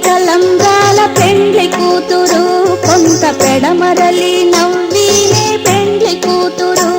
తలంబ్రాల పెండ్లి కూతురు, కొంత పెడమరలి నవ్వినే పెండ్లి కూతురు.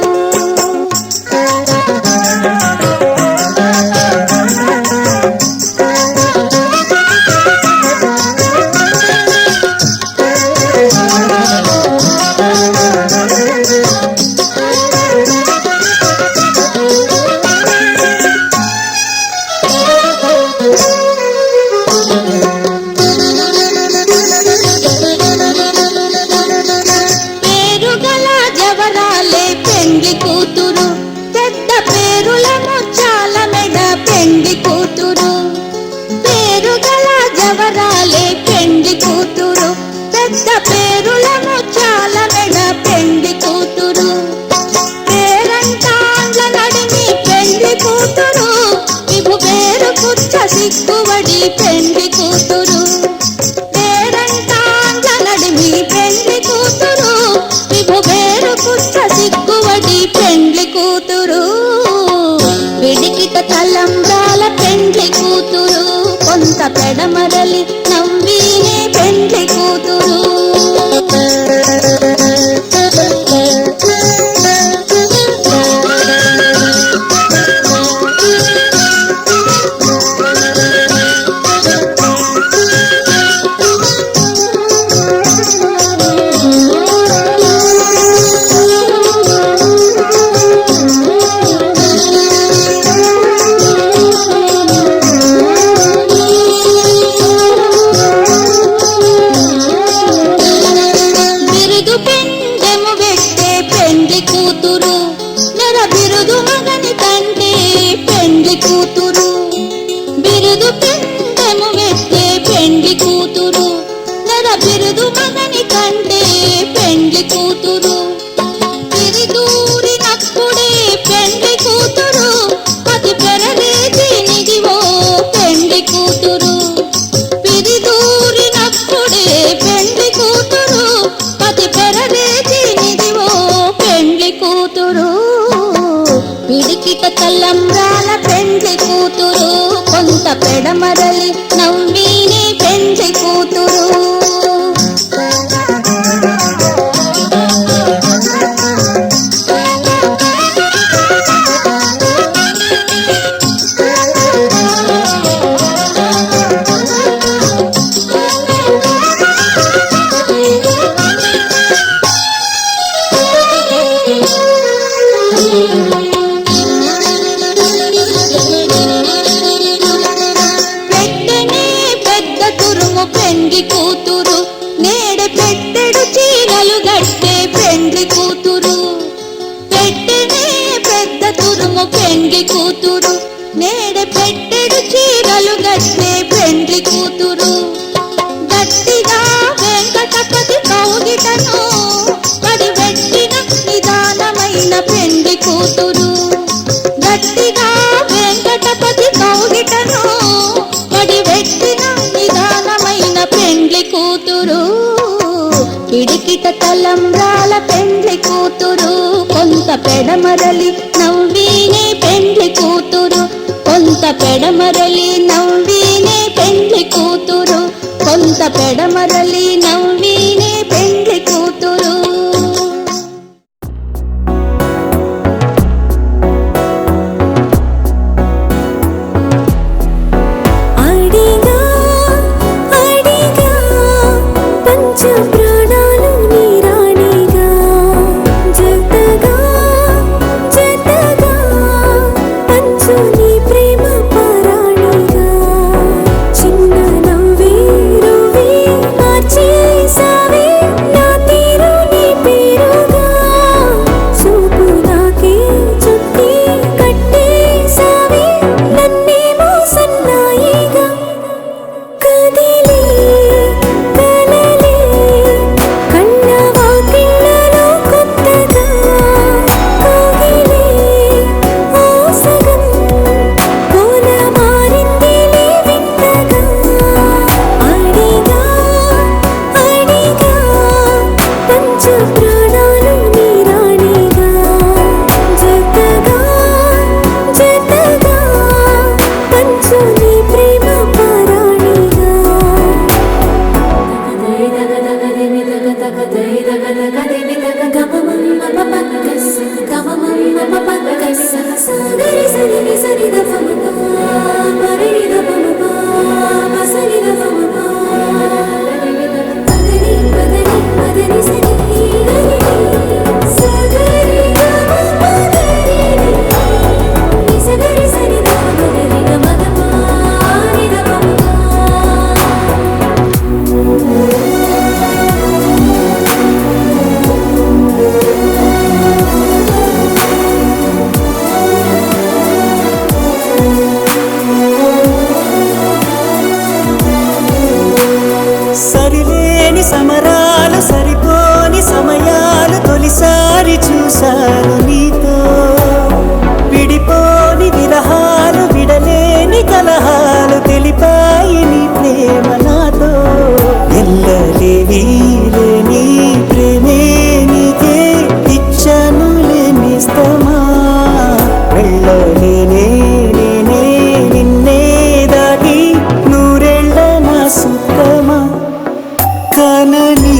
కూతురు నేడే పెట్టెడు చీరలు గట్టే పెండ్లి కూతురు పెట్టెనే పెద్ద తురుము పెండ్లి కూతురు నేడే పెట్టెడు చీరలు గట్టే పెండ్లి కూతురు గట్టిగా వెంకటపతి కౌగిటను పడివెట్టిన నిదానమైన పెండ్లి కూతురు గట్టిగా వెంకటపతి కౌగిటను పడివెట్టిన నిదానమైన పెండ్లి కూతురు కిడికిట తలంబ్రాల పెండ్లి కూతురు కొంత పెడమరలి నవ్వీనే పెండ్లి కూతురు కొంత పెడమరలి నవ్వీనే పెండ్లి కూతురు కొంత పెడమరలి నవ్వీనే పెండ్లి కూతురు కనని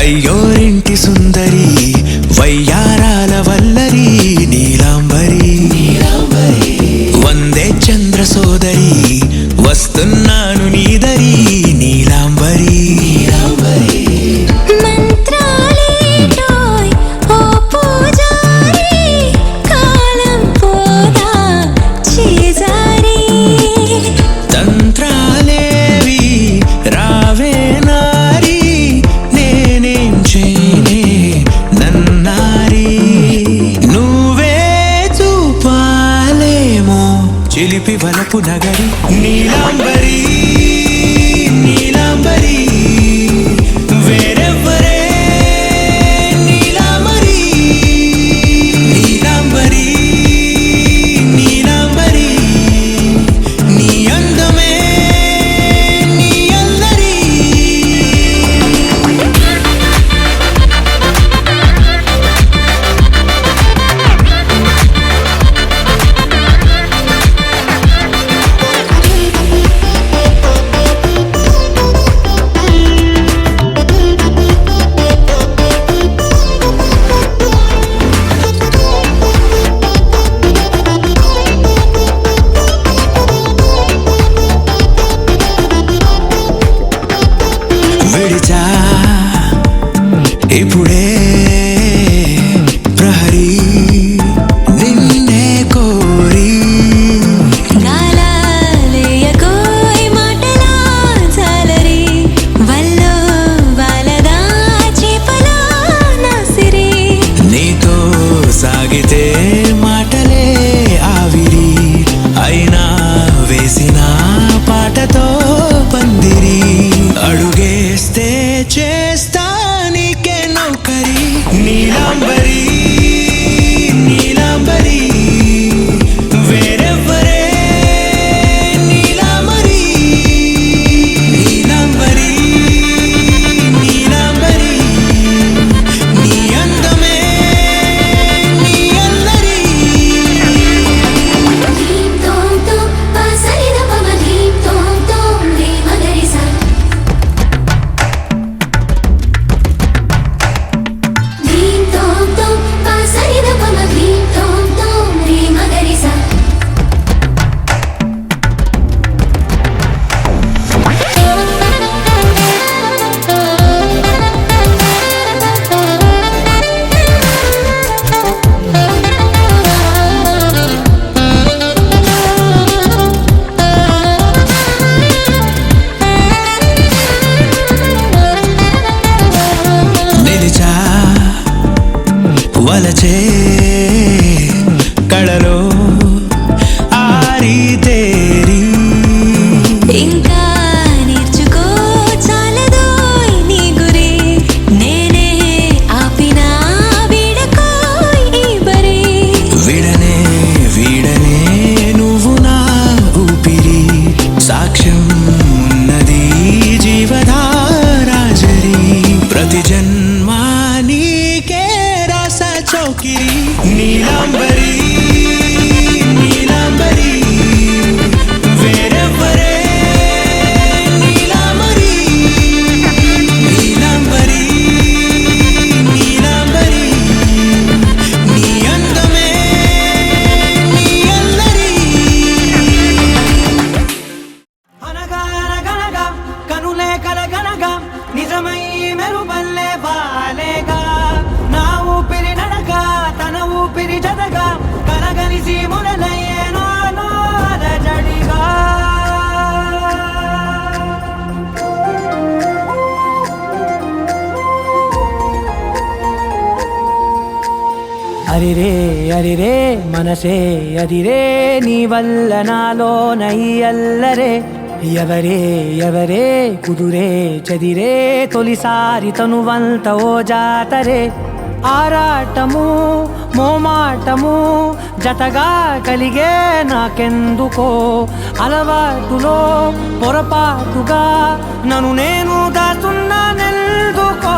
అయ్యోరింటి సుందరి వయ్యారాల వల్లరి నీలాంబరి వందే చంద్ర సోదరి వస్తున్నాను నీదరి నీలాంబరి చిలిపి వలపు నగరి నీలాంబరి నీలాంబరి వేరెవ్వరే నీలాంబరి నీలాంబరి నీలాంబరి నీ అందమే నీ అల్లరి విడిచా ఇప్పుడే ప్రహరీ నిన్నే కోరి గాలాలేయకోయ్ మాటలా జాలరి వల్లో వాలదా చేపలా నాసిరి నీతో సాగితే మాటలే ఆవిరి అయినా వేసిన పాటతో పందిరి అడుగేస్తే చేస్తా నీకే నౌకరి నీలాంబరి నీలాంబరి వేరెవ్వరే నీలాంబరి నీలాంబరి నీలాంబరి నీ అందమే నీ అల్లరి ధీం తోం తోం పాసరిద పమ ధీం తోం తోం రే మగరిసా ధీం తోం తోం పాసరిద పమ ధీం తోం తోం రే మగరిసా నిలిచా వలచే కళలో ఆరి తేరి ఇంకా నేర్చుకో చాలదోయ్ నీ గురి నేనే ఆపినా వీడకోయ్ ఈ బరి విడనే వీడనే నువ్వు నా ఊపిరి సాక్ష్యం ఉన్నది జీవధారాజరి ప్రతి జన్మా నీకే రాస చౌకిరి నీలాంబరి నీలాంబరి వేరెవ్వరే నీలాంబరి నీలాంబరి నీలాంబరి నీ అందమే నీ అల్లరి అనగా అనగనగా కనులే కలగనగా నిజమై మెరుపల్లే వాలేగా నా ఊపిరి నడక తన ఊపిరి జతగా కలగలిసి మొదలయ్యేనో అలజడిగా అరిరే అరిరే మనసే అదిరే నీ వల్ల నాలో నయ్యల్లరే ఎవరే ఎవరే కుదురే చదిరే తొలిసారి తనువంత ఓ జాతరే ఆరాటము మోమాటము జతగా కలిగే నాకెందుకో అలవాటులో పొరపాటుగా నన్ను నేను దాస్తున్నానెందుకో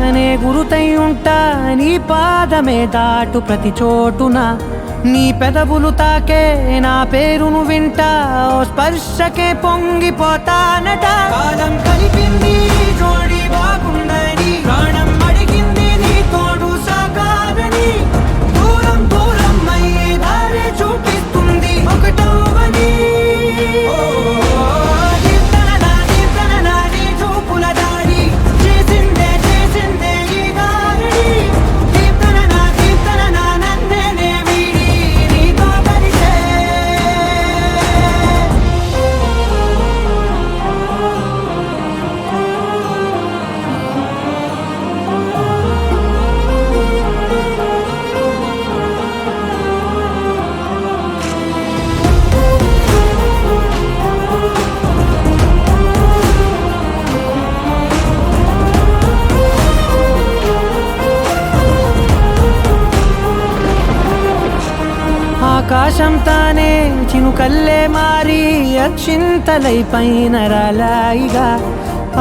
శ్వాసనే గురుతై ఉంటా, నీ పాదమే దాటు ప్రతి చోటున, నీ పెదవులు తాకే నా పేరును వింటా, ఓ స్పర్శకే పొంగిపోతానట. కాలం కలిపింది జోడి బాగుందని, ప్రాణం అడిగింది నీ తోడు సాగాలని, దూరం దూరం అయ్యే దారి చూపిస్తుంది ఒకటవని. ఆకాశం తానే చినుకల్లే మారి అక్షింతలై పైన రాలాయిగా,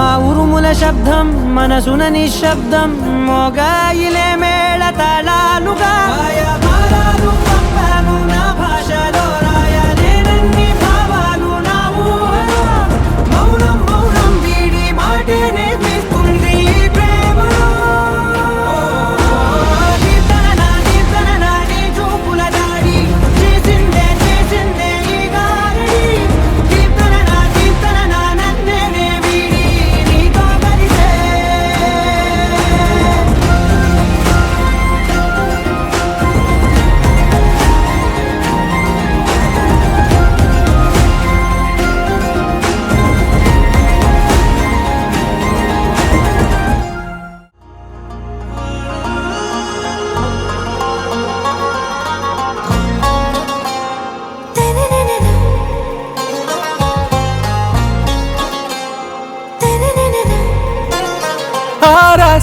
ఆ ఉరుముల శబ్దం మనసున నిశ్శబ్దం, మోగాయిలే మేళ తాళాలుగా. నా భాషలో రాయలేనన్ని భావాలు నా ఊహలో, మౌనం మౌనం వీడి మాటే నేర్పిస్తుంది ప్రేమలో.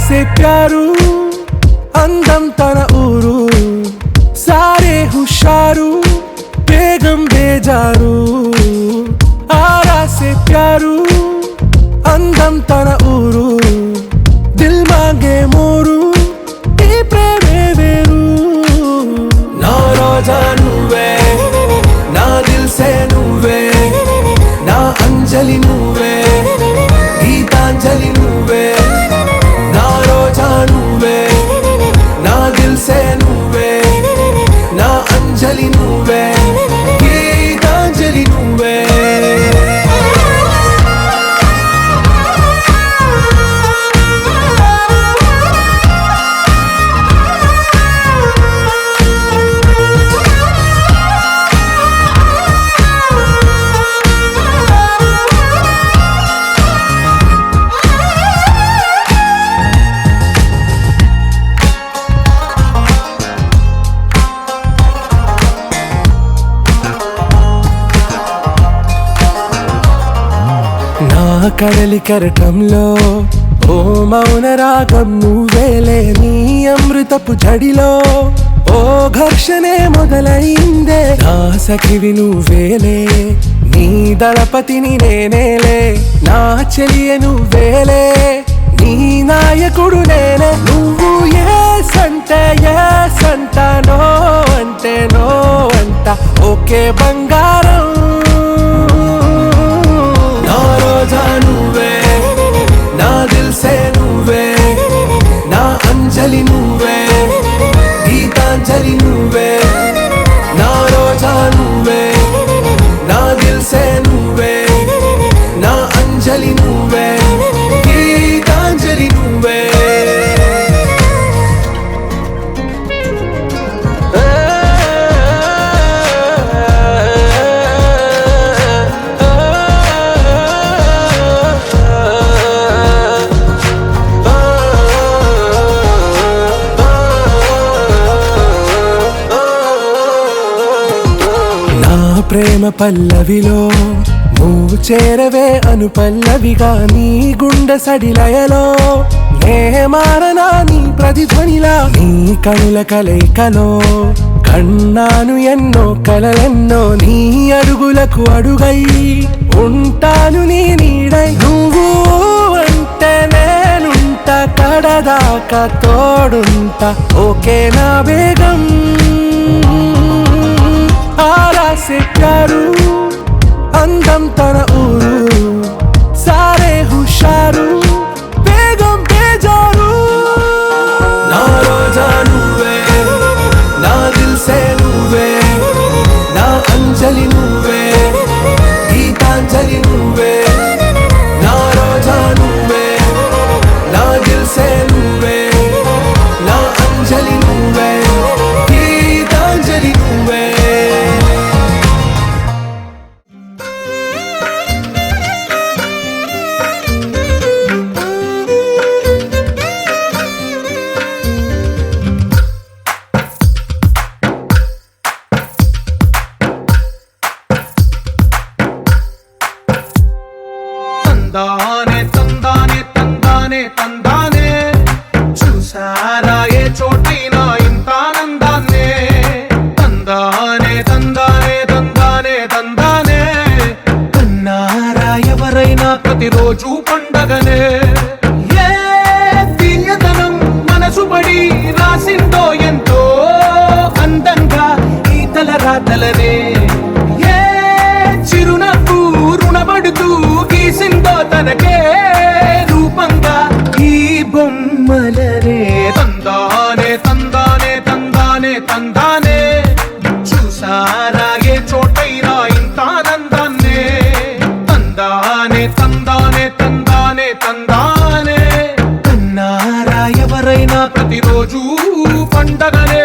से प्यारू అందం తన ఊరు, సారే హుషారు బేగం బేజారు. ఆరా సే ప్యారు అందం తన ఊరు, దిల్ మాంగే మోరు ఈ ప్రేమే వేరు. నా రోజా నువ్వే, నా దిల్ సే నువ్వే, నా అంజలి నువ్వే, గీతాంజలి నువ్వే. నా రోజా నువ్వే, నా దిల్ సే నువ్వే, నా అంజలి నువ్వే, గీతాంజలి నువ్వే. కడలి కరటంలో ఓ మౌన రాగం నువ్వేలే, నీ అమృతపు జడిలో ఓ ఘర్షణే మొదలైందే. నా సఖివి నువ్వేలే, నీ దళపతిని నేనేలే, నా చెలియ నువ్వేలే, నీ నాయకుడు నేనే. నువ్వు ఏ సంట నో అంటే నో అంట, ఓకే బంగారం. నా రోజా నువ్వే, నా దిల్ సే నువ్వే, నా అంజలి నువ్వే, గీతాంజలి నువ్వే. నా రోజా నువ్వే, నా దిల్ సే నువ్వే, నా అంజలి నువ్వే, గీతాంజలి నువ్వే. ప్రేమ పల్లవిలో నువ్వు చేరవే అను పల్లవిగా, నీ గుండె సడిలయలో నే మారనా నీ ప్రతిధ్వనిలా. నీ కనుల కలయికలో కన్నాను ఎన్నో కలలెన్నో, నీ అడుగులకు అడుగై ఉంటాను నీ నీడై. నువ్వు అంటే నేనుంటా కడదాకా తోడుంటా ఓకే నా బేగం ఆరాసే ప్యారు అందం తన ఊరు సారే హుషారు బేగం బేజారు నా రోజా నువ్వే నా దిల్ సే నువ్వే నా అంజలి నువ్వే గీతాంజలి నువ్వే నా రోజా నువ్వే నా దిల్ సే నువ్వే నా అంజలి నువ్వే గీతాంజలి నువ్వే తందానే తందానే తందానే తందానే చూసారా ఏ చోటైనా ఇంత ఆనందాన్నే తందానే తందానే తందానే తందానే కన్నారా ఎవరైనా ప్రతిరోజు పండగనే ఏ తీయదనం మనసు పడి రాసిందో ఎంతో అందంగా ఈ తల రాతలనే ఏ చిరునవ్వు రుణపడుతూ గీసిందో తనకే రూపంగా ఈ బొమ్మలనే తందానే తందానే తందానే తందానే చూసారా ఏ చోటైనా ఇంత ఆనందాన్నే తందానే తందానే తందానే తందానే కన్నారా ఎవరైనా ప్రతిరోజు పండగనే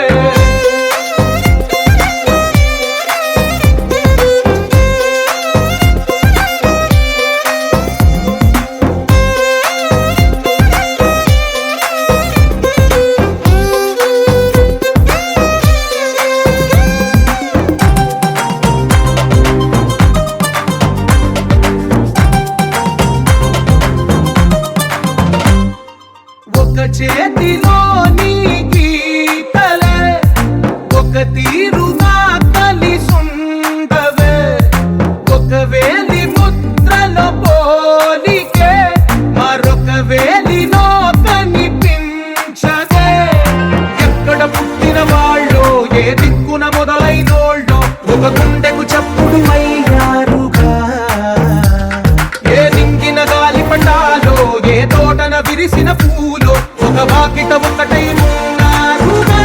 ఒక చేతిలో నీ గీతలే ఒక తీరుగా కలిసుండవే ఒక వేలి ముద్రల పోలికే మరొక వేలిలో కనిపించదే ఎక్కడ పుట్టిన వాళ్ళో ఏ దిక్కున మొదలైనోళ్ళో ఒక గుండెకు చప్పుడు అయ్యారుగా ఏ దింగిన గాలి పటాలో ఏ తోటన విరిసిన పూలో ఒక వాకిట ఒకటై ఉన్నారుగా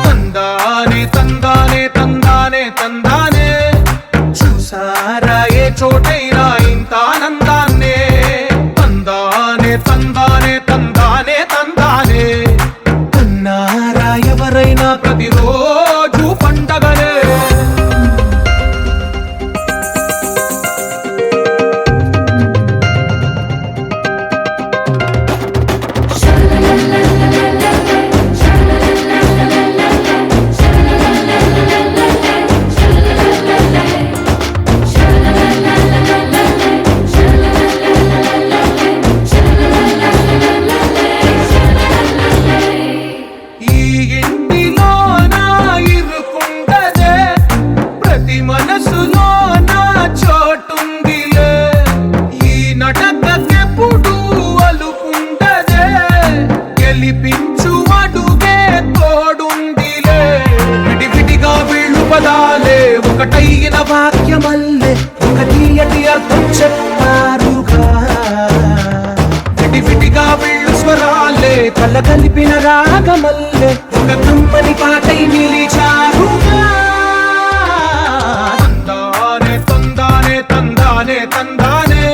తందానే తందానే తందానే తందానే చూసారా ఏ చోటైనా ఇంత ఆనందాన్నే తందానే తందానే తందానే తందానే కన్నారా ఎవరైనా ప్రతిరోజు పండగనే ఈ ఇంటిలో నా ఇరుకుండదే ప్రతి మనసులో నా చోటుందిలే ఈ నటకెప్పుడు అలుకుండదే గెలిపించు అడుగే తోడుందిలే విడివిడిగా వీళ్ళు పదాలే ఒకటైన వాక్యమల్లే ఒక తీయటి అర్థం చెప్పారుగా విడివిడిగా వీళ్ళు స్వరాలే కల కలిపిన రాగమల్లే ఒక కమ్మని పాటై నిలిచారుగా తందానే తందానే తందానే తందానే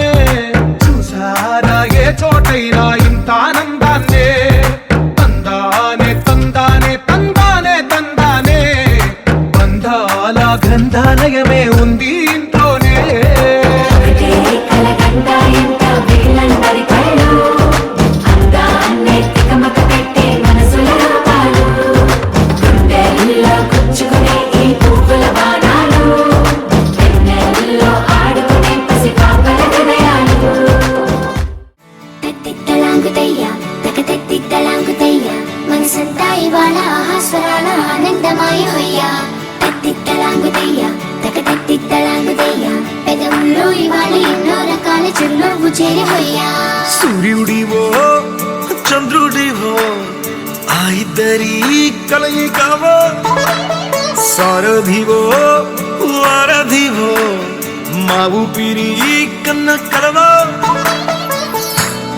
చూసారా ఏ చోటైనా ఇంత ఆనందాన్నే తందానే తందానే తందానే తందానే బంధాల గ్రంథాలయమే ఉంది ఇంట్లోనే ఒకటే కలగంట ఎంత వీళ్ళందరి కళ్ళు అందాన్నే తికమక పెట్టే మనసుల రూపాలు గుండెల్లో గుచ్చుకునే ఈ పువ్వుల బాణాలు వెన్నెల్లో ఆడుకునే పసిపాపల హృదయాలు తత్తిత్తలాంగుతయ్యా తకతత్తిత్తలాంగుతయ్యా మనసంతా ఇవాళ ఆహాస్వరాల ఆనందమాయ హొయ్యా తత్తిత్తలాంగుతయ్యా తకతత్తిత్తలాంగుతయ్యా పెదవుల్లో ఇవాళ ఎన్నో రకాల చిరునవ్వు చేరిపోయా. సూర్యుడివో చంద్రుడివో ఆ ఇద్దరి కలయికవో సారథివో వారధివో మా ఊపిరి కన్న కలవో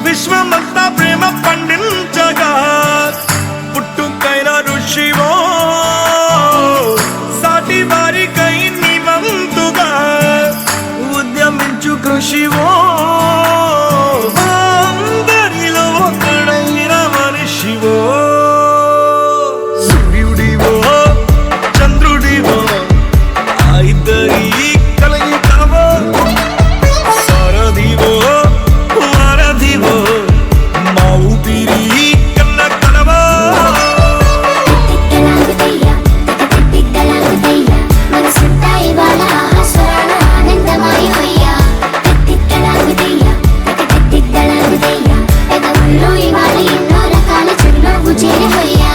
విశ్వమంతా ప్రేమ పండించగా పుట్టుకైన ఋషివో సాటి వారికై నివంతుగా ఉద్యమించు కృషివో అందరిలో ఒకడైన మనిషివో సూర్యుడివో చంద్రుడివో ఆ ఇద్దరి కలయికవో సారథివో వారధివో మా ఊపిరి కన్న కలవో తిక్కలాగుతయ్యా, తిక్కలాగుతయ్యా, మనసంతా ఇవాళ స్వరాల ఆనందమయమయ్యా. తిక్కలాగుతయ్యా, తిక్కలాగుతయ్యా, పెదవుల్లో ఇవాళ ఎన్నో రకాల చిరునవ్వు చేరిపోయా.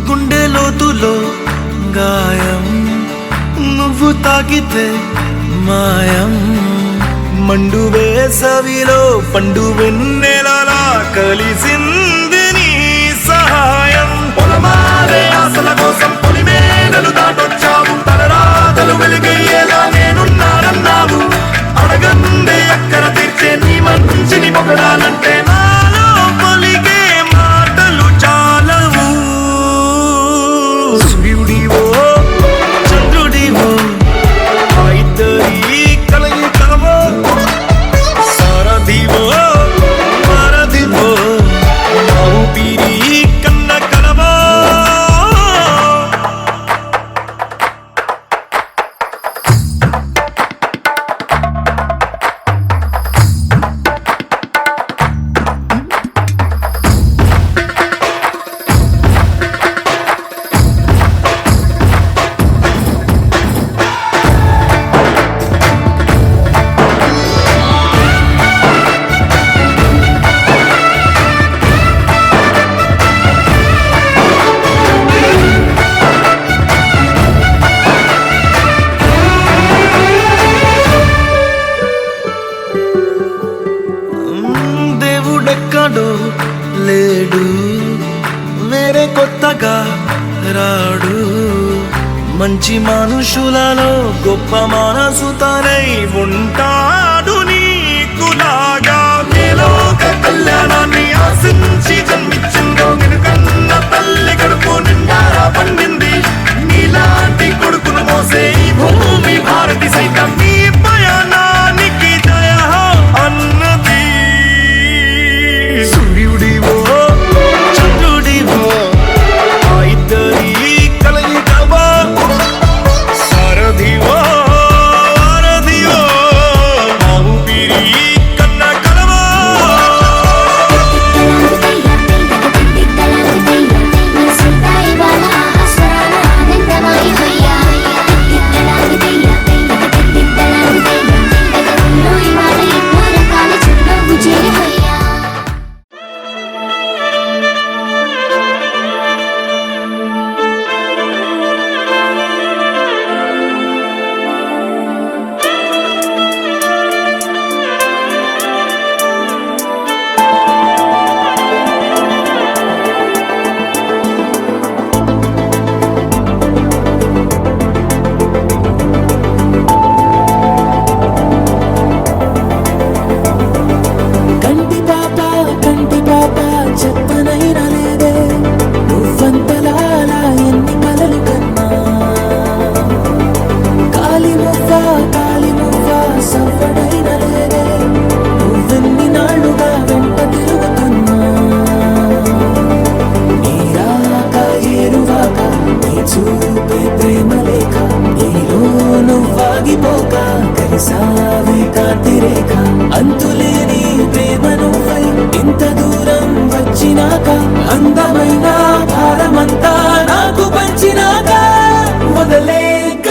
గుండె లోతులో గాయం నువ్వు తాకితే మాయం మండు వేసవిలో పండు వెన్నెలలా కలిసింది నీ సహాయం పొలమారే ఆశల కోసం పొలిమేనలు దాటొచ్చావు తలరాతలు వెలుగయ్యేలా నేనున్నానన్నావు అడగందే అక్కర తీర్చే నీ మంచిని పొగడాలంటే నాలో పలికే మాటలు చాలవు సూర్యుడివో చంద్రుడివో ఆ ఇద్దరి కలయికవో సారథివో వారధివో మా ఊపిరి కన్న కలవో దేవుడెక్కడో లేడు వేరే కొత్తగా రాడు మంచి మనుషులలో గొప్ప మనసు తనై ఉంటాడు నీకులాగా నేలోక కళ్యాణాన్ని ఆశించి జన్మించిందో నిన్నుకన్న తల్లి కడుపు నిండారా పండింది నీలాంటి కొడుకును మోసే ఈ భూమి భారతి సైతం నీ పయనానికి జయ అన్నది సూర్యుడివో చంద్రుడివో ఆ ఇద్దరి కలయికవో సారథివో వారధివో మా ఊపిరి కన్న కలవో మనసంతా ఇవాళ స్వరాల ఆనందమయమయ్యా. తిక్కలాగుతయ్యా, అంతులేని ప్రేమ నువ్వై ఇంత దూరం వచ్చినాక అందమైన భారమంతా నాకు పంచినాక మొదలేక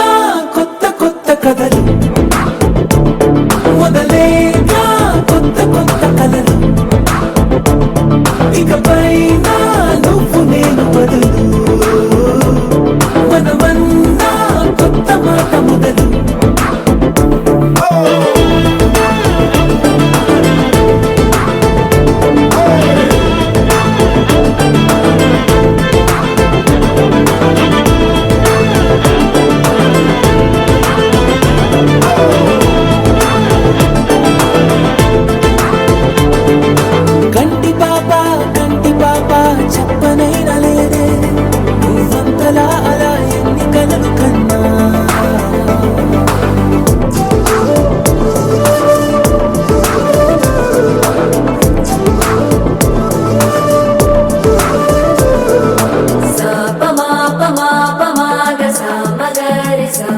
కొత్త కొత్త కథలు మొదలేక కొత్త కొత్త కలలు ఇకపై నువ్వు నేను బదులు మనమన్నా కొత్త మాట మొదలు కంటి పాప చెప్పనైనా లేదే నువ్వంతలా అలా ఎన్ని కలలు కన్నా సా ప మా ప మా ప మా గ సా మ గ రి సా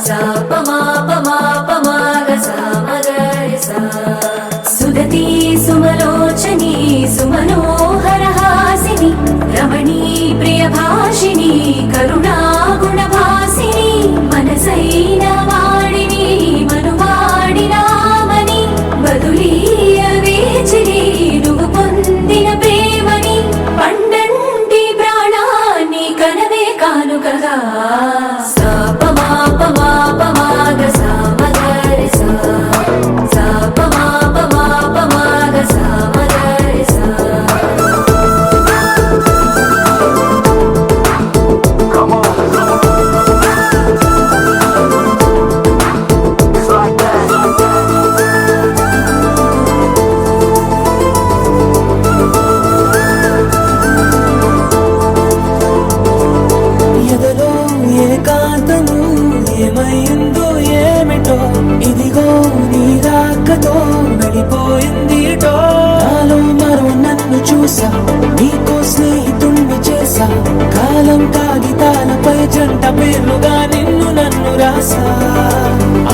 సా ప మా ప మా ప మా గ సా మ గ రి సా సుదతి సుమలోచని సుమనోహర హాసిని రమణీ ప్రియ భాషిని కరుణా గుణ భాసిని మనసైన వాడిని మనువాడినామని బదులీయ వేచిని నువ్వు పొందిన ప్రేమని పండంటి ప్రాణాన్ని కనవే కానుకగా సా ప మా ప మా ప మా గ సా మ గ రి సా సా ప మా ప మా ప మా గ సా మ గ రి సా ఎదలో ఏకాంతము ఏమైందో ఏమిటో ఇదిగో నీ రాకతో వెళ్ళిపోయిందిటో నాలో మరో నన్ను చూసా నీకో స్నేహితుణ్ణి చేసా కాలం కాగితాలపై జంట పేర్లుగా నిన్ను నన్ను రాసా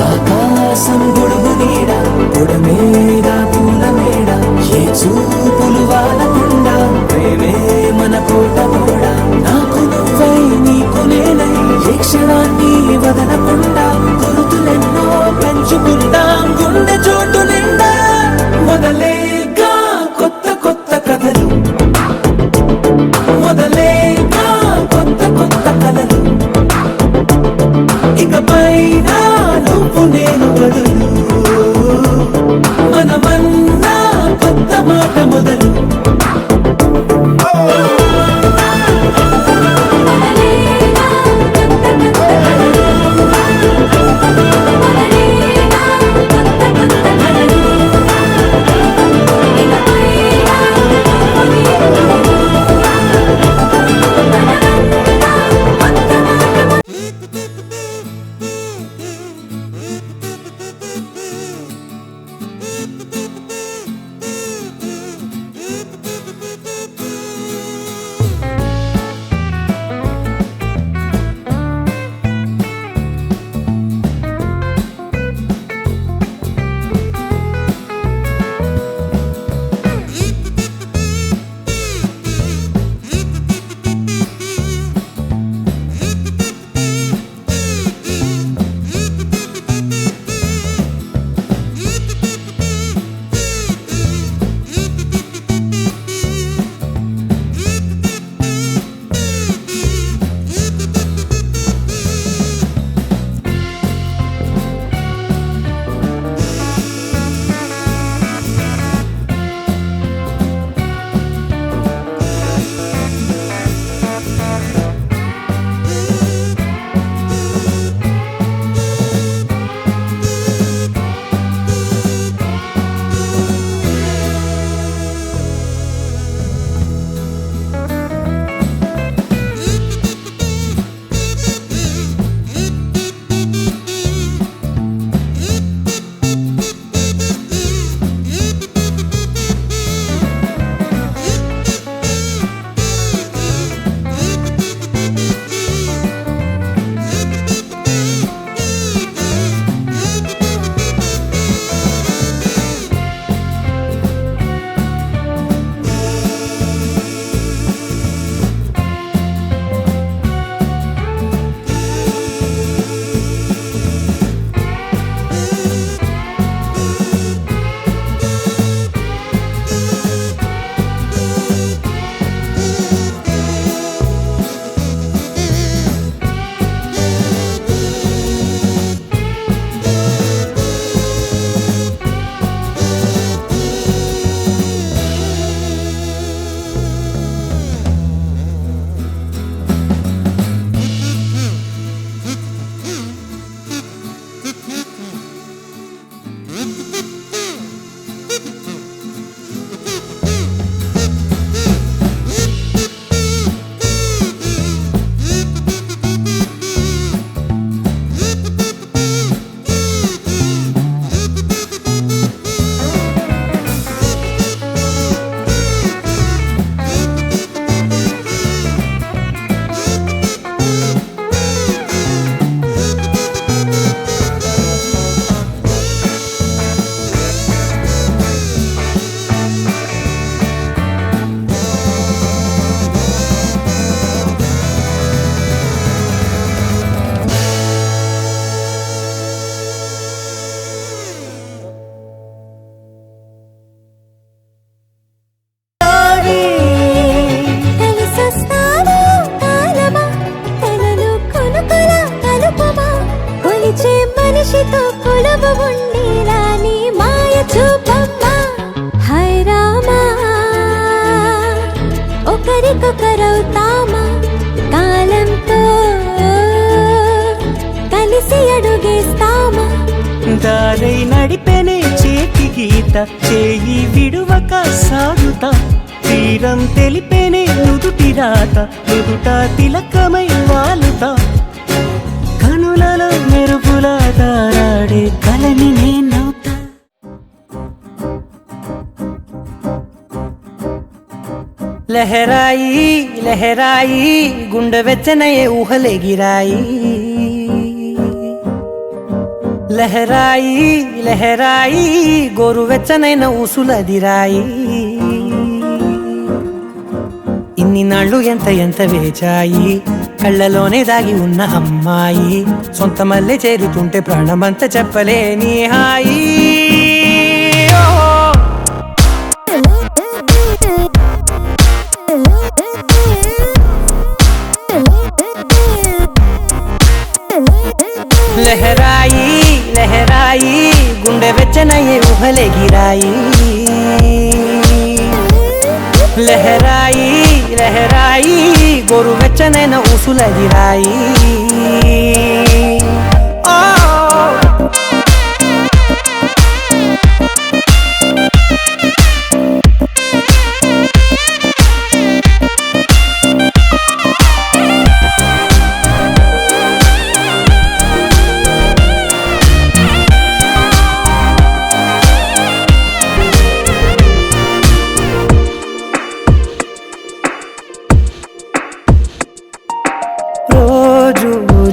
ఆకాశం గొడుగు నీడ పొడమేగా పూల మేడ ఏ చూపులు వాలకుండా ప్రేమే మన కోట కూడా నాకు నువ్వై నీకు నేనై ఏ క్షణాన్ని వదలకుండా గుర్తులెన్నో పెంచుకుందాం గుండె చోటు నిండా మొదలేగా కొత్త కొత్త కథలు మొదలేగా కొత్త కొత్త కలలు ఇకపై నువ్వు నేను బదులు మనమన్నా కొత్త మాట మొదలు మొదలేగా కొత్త కొత్త కలలు మొదలేగా మనిషితో కొలువు ఉండేలా నీ మాయ చూపమ్మా హై రామా ఒకరికొకరవుతామా కాలంతో కలిసి అడుగేస్తామా దారై నడిపెనే చేతి గీత చేయి విడువక సాగుతా తీరం తెలిపెనే నుదుటి రాత నుదుట తిలకమై వాలుతా కనులలో మెరుపుల దారాడే కలని నేనవుతా లహరాయి లహరాయి గుండె వెచ్చనయే ఊహలెగిరాయి లహరాయి లహరాయి గోరువెచ్చనైన ఊసులదిరాయి ఇన్ని నాళ్ళు ఎంత ఎంత వేచాయి కళ్ళలోనే దాగి ఉన్న అమ్మాయి సొంత మల్లె చేరుతుంటే ప్రాణమంతా చెప్పలేని హాయి లహరాయి లహరాయి గుండె వెచ్చనయ్యే ఊహలెగిరాయి లహరాయి లహరాయి గోరు వెచ్చనైన ఊసులదిరాయి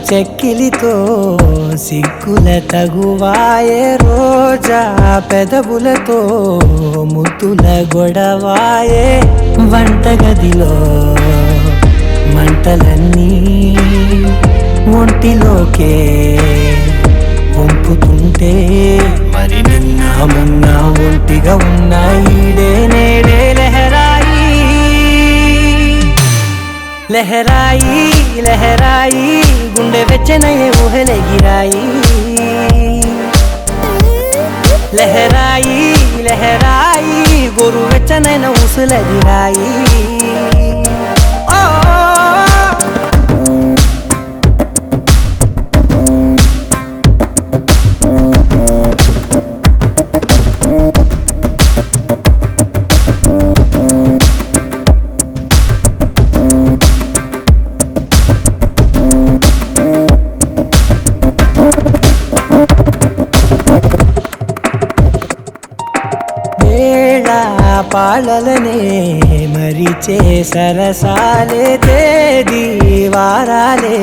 చెక్కిలితో సిగ్గుల తగువాయే రోజా పెదవులతో ముద్దుల గొడవాయే వంటగదిలో మంటలన్నీ ఒంటిలోకే వంపుతుంటే మరి నిన్న మొన్న ఒంటిగా ఉన్న ఈడే నేడే లహరాయి లహరాయి లహరాయి గుండె వెచ్చనయ్యే ఊహలెగిరాయి లహరాయి లహరాయి గోరు వెచ్చనైన ఊసులదిరాయి పాలలనే మరిచే సరసాలే తేదీ వారాలే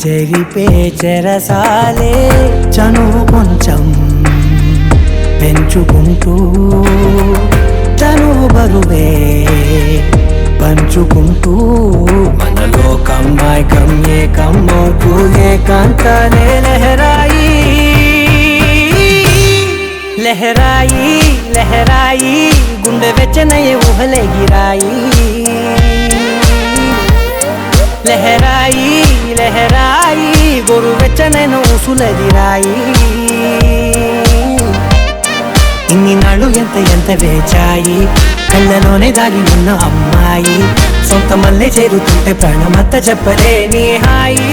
చెరిపే చెరసాలే చనువు కొంచెం పెంచుకుంటూ చనువు బరువే పంచుకుంటూ మనలో కమ్మాయికం ఏకమ్మవుతూ ఏకాంతలే లహరాయి లహరాయి లహరాయి గుండె వెచ్చనయ్యే ఊహలెగిరాయి లహరాయి లహరాయి గోరు వెచ్చనైన ఊసులదిరాయి ఇన్ని నాళ్ళు ఎంత ఎంత వేచాయి కళ్ళలోనే దాగి ఉన్న అమ్మాయి సొంత మల్లె చేరుతుంటే ప్రాణమంతా చెప్పలేని హాయి